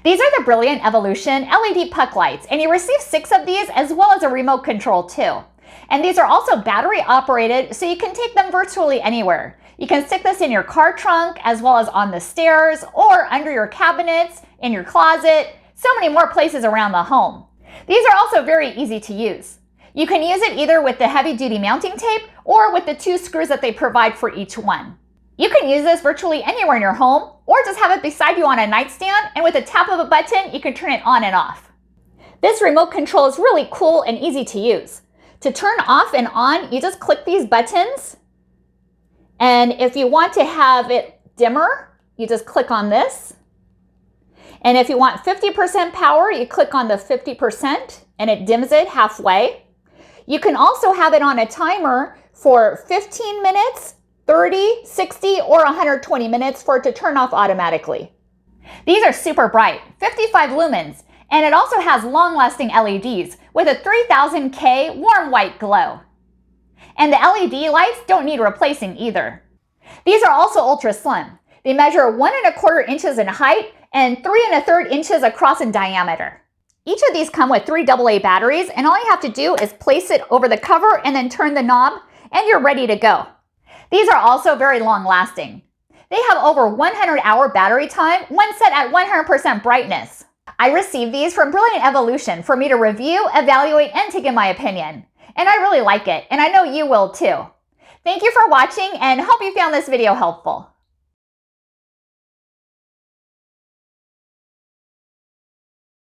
These are the Brilliant Evolution LED puck lights, and you receive 6 of these as well as a remote control too. And these are also battery operated, so you can take them virtually anywhere. You can stick this in your car trunk as well as on the stairs or under your cabinets, in your closet, so many more places around the home. These are also very easy to use. You can use it either with the heavy-duty mounting tape or with the 2 screws that they provide for each one. You can use this virtually anywhere in your home or just have it beside you on a nightstand, and with a tap of a button, you can turn it on and off. This remote control is really cool and easy to use. To turn off and on, you just click these buttons. And if you want to have it dimmer, you just click on this. And if you want 50% power, you click on the 50% and it dims it halfway. You can also have it on a timer for 15 minutes, 30, 60, or 120 minutes for it to turn off automatically. These are super bright, 55 lumens, and it also has long-lasting LEDs with a 3000K warm white glow. And the LED lights don't need replacing either. These are also ultra slim. They measure 1 1/4 inches in height and 3 1/3 inches across in diameter. Each of these come with 3 AA batteries, and all you have to do is place it over the cover and then turn the knob, and you're ready to go. These are also very long-lasting. They have over 100-hour battery time when set at 100% brightness. I received these from Brilliant Evolution for me to review, evaluate, and to give my opinion. And I really like it, and I know you will too. Thank you for watching, and hope you found this video helpful.